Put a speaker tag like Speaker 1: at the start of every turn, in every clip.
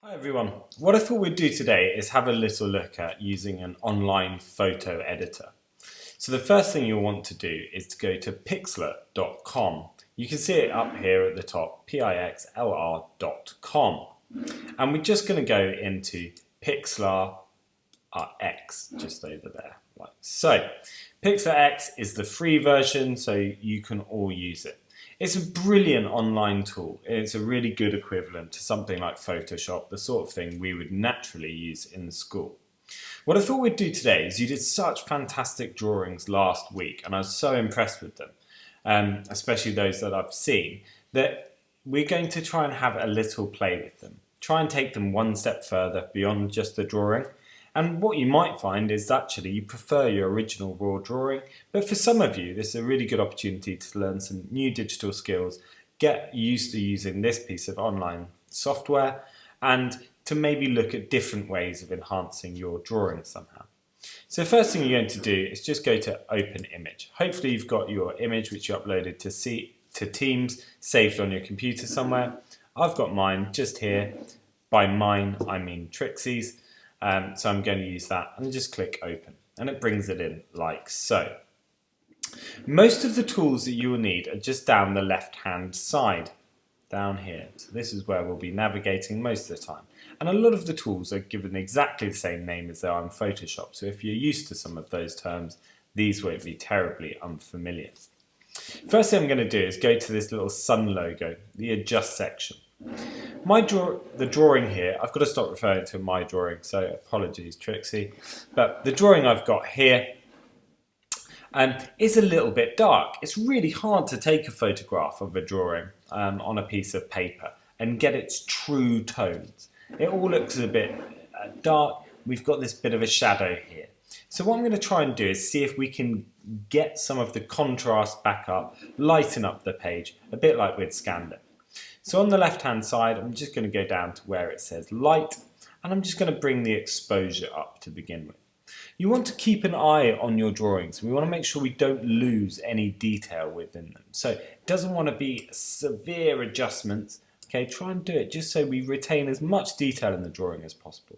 Speaker 1: Hi everyone. What I thought we'd do today is have a little look at using an online photo editor. So the first thing you'll want to do is to go to pixlr.com. You can see it up here at the top, pixlr.com. And we're just going to go into Pixlr X, just over there, like so. Pixlr X is the free version, so you can all use it. It's a brilliant online tool. It's a really good equivalent to something like Photoshop, the sort of thing we would naturally use in school. What I thought we'd do today is you did such fantastic drawings last week, and I was so impressed with them, especially those that I've seen, that we're going to try and have a little play with them. Try and take them one step further beyond just the drawing. And what you might find is actually you prefer your original raw drawing, but for some of you this is a really good opportunity to learn some new digital skills, get used to using this piece of online software, and to maybe look at different ways of enhancing your drawing somehow. So the first thing you're going to do is just go to Open Image. Hopefully you've got your image which you uploaded to Teams saved on your computer somewhere. I've got mine just here. By mine I mean Trixie's. So I'm going to use that and just click open and it brings it in like so. Most of the tools that you will need are just down the left hand side, down here. So this is where we'll be navigating most of the time. And a lot of the tools are given exactly the same name as they are in Photoshop. So if you're used to some of those terms, these won't be terribly unfamiliar. First thing I'm going to do is go to this little sun logo, the adjust section. The drawing here, I've got to stop referring to my drawing, so apologies Trixie, but the drawing I've got here is a little bit dark. It's really hard to take a photograph of a drawing on a piece of paper and get its true tones. It all looks a bit dark. We've got this bit of a shadow here. So what I'm going to try and do is see if we can get some of the contrast back up, lighten up the page, a bit like we'd scanned it. So on the left hand side, I'm just going to go down to where it says light, and I'm just going to bring the exposure up to begin with. You want to keep an eye on your drawings. We want to make sure we don't lose any detail within them. So it doesn't want to be severe adjustments. Okay, try and do it just so we retain as much detail in the drawing as possible.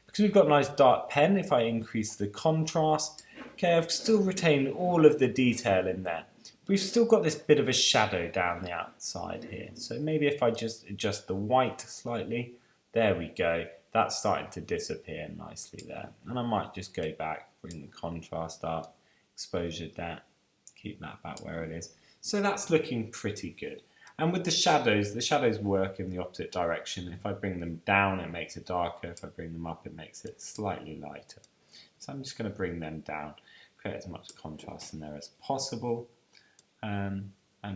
Speaker 1: Because we've got a nice dark pen, if I increase the contrast, okay, I've still retained all of the detail in there. We've still got this bit of a shadow down the outside here. So maybe if I just adjust the white slightly, there we go. That's starting to disappear nicely there. And I might just go back, bring the contrast up, exposure down, keep that back where it is. So that's looking pretty good. And with the shadows work in the opposite direction. If I bring them down, it makes it darker. If I bring them up, it makes it slightly lighter. So I'm just going to bring them down, create as much contrast in there as possible. And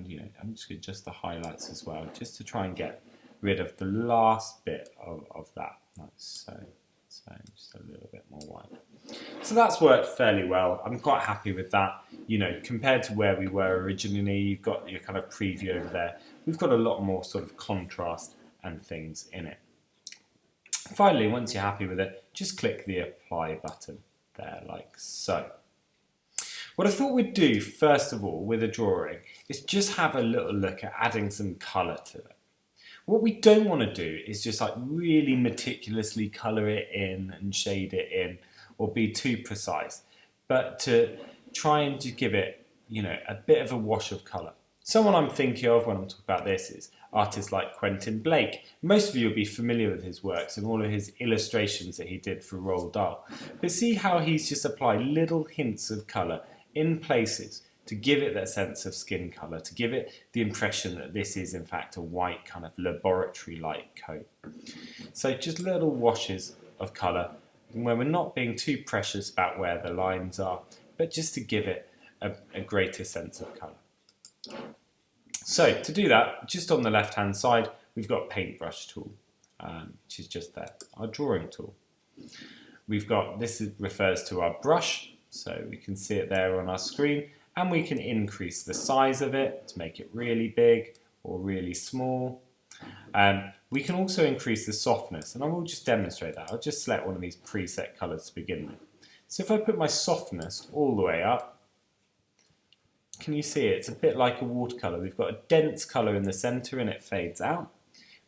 Speaker 1: you know, I'm just going to adjust the highlights as well, just to try and get rid of the last bit of that. Like so just a little bit more white. So that's worked fairly well. I'm quite happy with that. You know, compared to where we were originally, you've got your kind of preview over there. We've got a lot more sort of contrast and things in it. Finally, once you're happy with it, just click the apply button there, like so. What I thought we'd do, first of all, with a drawing, is just have a little look at adding some colour to it. What we don't want to do is just like really meticulously colour it in and shade it in, or be too precise, but to try and just give it, you know, a bit of a wash of colour. Someone I'm thinking of when I'm talking about this is artists like Quentin Blake. Most of you will be familiar with his works and all of his illustrations that he did for Roald Dahl. But see how he's just applied little hints of colour in places to give it that sense of skin colour, to give it the impression that this is in fact a white kind of laboratory-like coat. So just little washes of colour where we're not being too precious about where the lines are, but just to give it a greater sense of colour. So to do that, just on the left hand side, we've got paintbrush tool, which is just there, our drawing tool. We've got, refers to our brush, so we can see it there on our screen, and we can increase the size of it to make it really big or really small. We can also increase the softness, and I will just demonstrate that. I'll just select one of these preset colours to begin with. So if I put my softness all the way up, can you see it? It's a bit like a watercolour. We've got a dense colour in the centre and it fades out.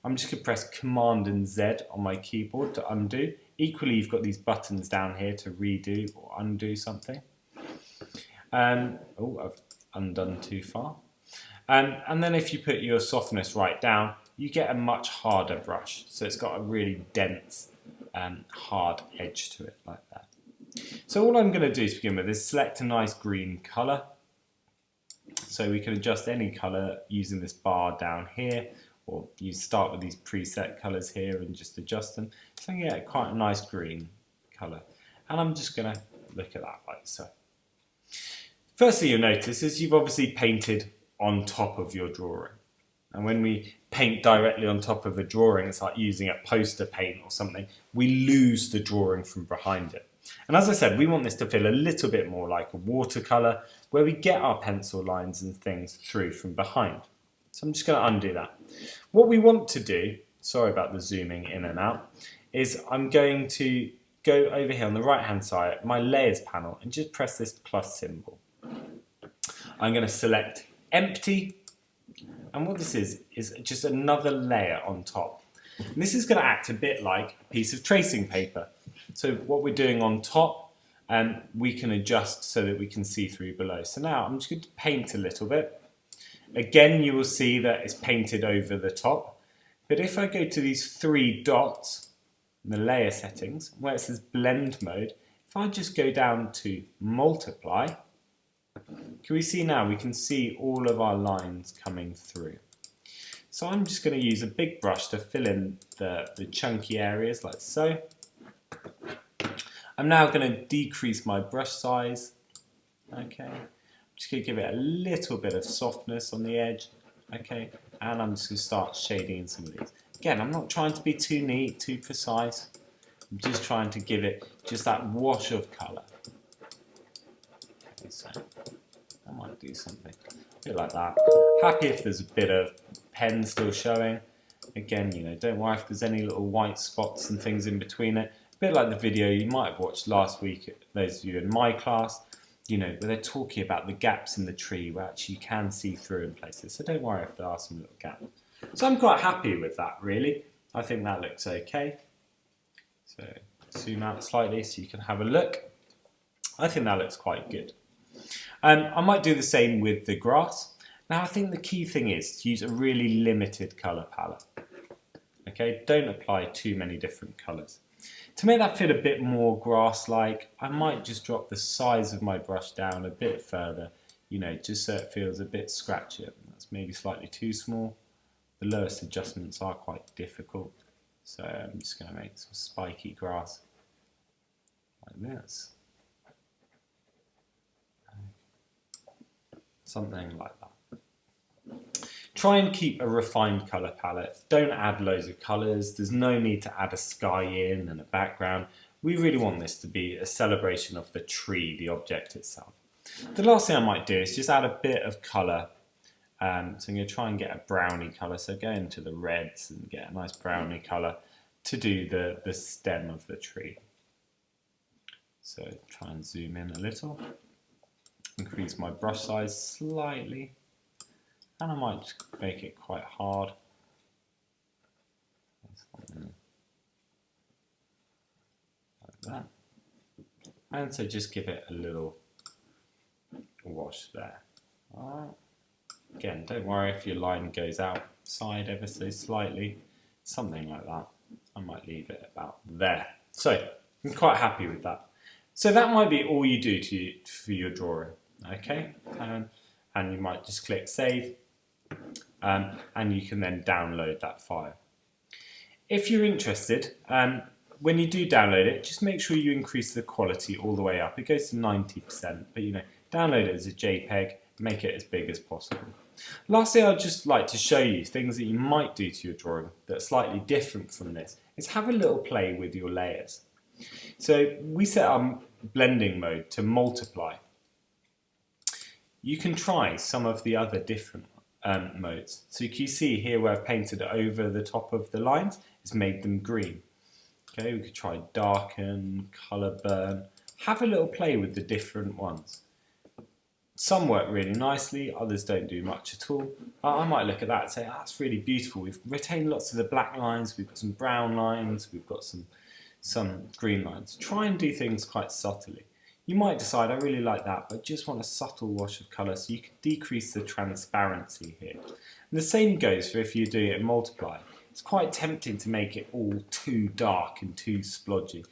Speaker 1: I'm just going to press Command and Z on my keyboard to undo. Equally, you've got these buttons down here to redo or undo something. Oh, I've undone too far. And then if you put your softness right down, you get a much harder brush. So it's got a really dense, hard edge to it like that. So all I'm going to do to begin with is select a nice green colour. So we can adjust any colour using this bar down here, or you start with these preset colours here and just adjust them. So I get quite a nice green colour. And I'm just going to look at that like so. Firstly, you'll notice is you've obviously painted on top of your drawing. And when we paint directly on top of a drawing, it's like using a poster paint or something, we lose the drawing from behind it. And as I said, we want this to feel a little bit more like a watercolour, where we get our pencil lines and things through from behind. So I'm just going to undo that. What we want to do, sorry about the zooming in and out, is I'm going to go over here on the right hand side, my layers panel, and just press this plus symbol. I'm going to select empty, and what this is just another layer on top. And this is going to act a bit like a piece of tracing paper. So what we're doing on top, we can adjust so that we can see through below. So now I'm just going to paint a little bit. Again, you will see that it's painted over the top. But if I go to these three dots, in the layer settings, where it says blend mode, if I just go down to multiply, can we see now we can see all of our lines coming through. So I'm just going to use a big brush to fill in the chunky areas like so. I'm now going to decrease my brush size. Okay, I'm just going to give it a little bit of softness on the edge. Okay, and I'm just going to start shading in some of these. Again, I'm not trying to be too neat, too precise. I'm just trying to give it just that wash of colour. Okay, so I might do something a bit like that. Happy if there's a bit of pen still showing. Again, you know, don't worry if there's any little white spots and things in between it. A bit like the video you might have watched last week, those of you in my class, you know, where they're talking about the gaps in the tree where actually you can see through in places. So don't worry if there are some little gaps. So I'm quite happy with that, really. I think that looks okay. So zoom out slightly so you can have a look. I think that looks quite good. I might do the same with the grass. Now I think the key thing is to use a really limited colour palette. Okay, don't apply too many different colours. To make that feel a bit more grass-like, I might just drop the size of my brush down a bit further, you know, just so it feels a bit scratchier. That's maybe slightly too small. The lowest adjustments are quite difficult, so I'm just going to make some spiky grass like this. Something like that. Try and keep a refined colour palette. Don't add loads of colours. There's no need to add a sky in and a background. We really want this to be a celebration of the tree, the object itself. The last thing I might do is just add a bit of colour. So I'm going to try and get a browny colour. So go into the reds and get a nice browny colour to do the stem of the tree. So try and zoom in a little. Increase my brush size slightly. And I might just make it quite hard. Something like that. And so just give it a little wash there. Alright. Again, don't worry if your line goes outside ever so slightly. Something like that. I might leave it about there. So, I'm quite happy with that. So that might be all you do for your drawing. Okay? And you might just click save. And you can then download that file. If you're interested, when you do download it, just make sure you increase the quality all the way up. It goes to 90%, but you know, download it as a JPEG, make it as big as possible. Lastly, I'd just like to show you things that you might do to your drawing that are slightly different from this, is have a little play with your layers. So we set our blending mode to multiply. You can try some of the other different modes. So you can see here where I've painted over the top of the lines, it's made them green. Okay, we could try darken, colour burn, have a little play with the different ones. Some work really nicely, others don't do much at all. I might look at that and say, oh, that's really beautiful. We've retained lots of the black lines, we've got some brown lines, we've got some green lines. Try and do things quite subtly. You might decide, I really like that, but just want a subtle wash of colour, so you can decrease the transparency here. And the same goes for if you do it in multiply. It's quite tempting to make it all too dark and too splodgy,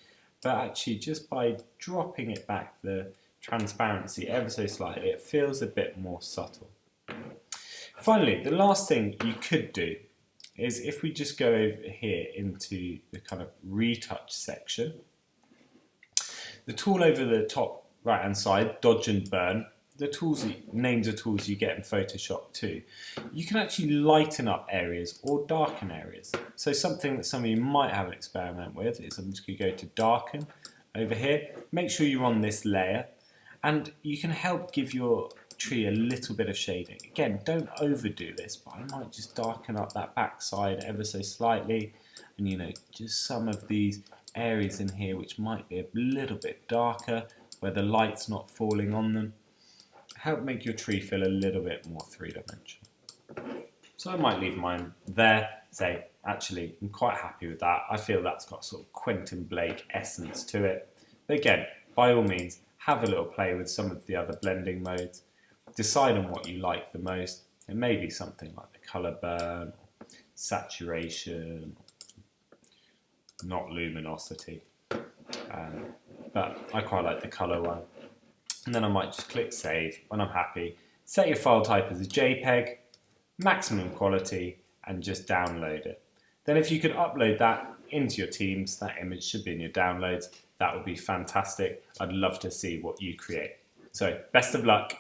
Speaker 1: but actually just by dropping it back the transparency ever so slightly, it feels a bit more subtle. Finally, the last thing you could do is if we just go over here into the kind of retouch section, the tool over the top right hand side, dodge and burn, the tools, names of tools you get in Photoshop too, you can actually lighten up areas or darken areas. So something that some of you might have an experiment with is I'm just going to go to darken over here, make sure you're on this layer, and you can help give your tree a little bit of shading. Again, don't overdo this, but I might just darken up that back side ever so slightly, and just some of these areas in here which might be a little bit darker, where the light's not falling on them. Help make your tree feel a little bit more three-dimensional. So I might leave mine there, say, actually, I'm quite happy with that. I feel that's got sort of Quentin Blake essence to it. But again, by all means, have a little play with some of the other blending modes. Decide on what you like the most. It may be something like the colour burn, saturation, not luminosity. But I quite like the colour one. And then I might just click save when I'm happy. Set your file type as a JPEG, maximum quality, and just download it. Then if you could upload that into your Teams, that image should be in your downloads. That would be fantastic. I'd love to see what you create. So best of luck.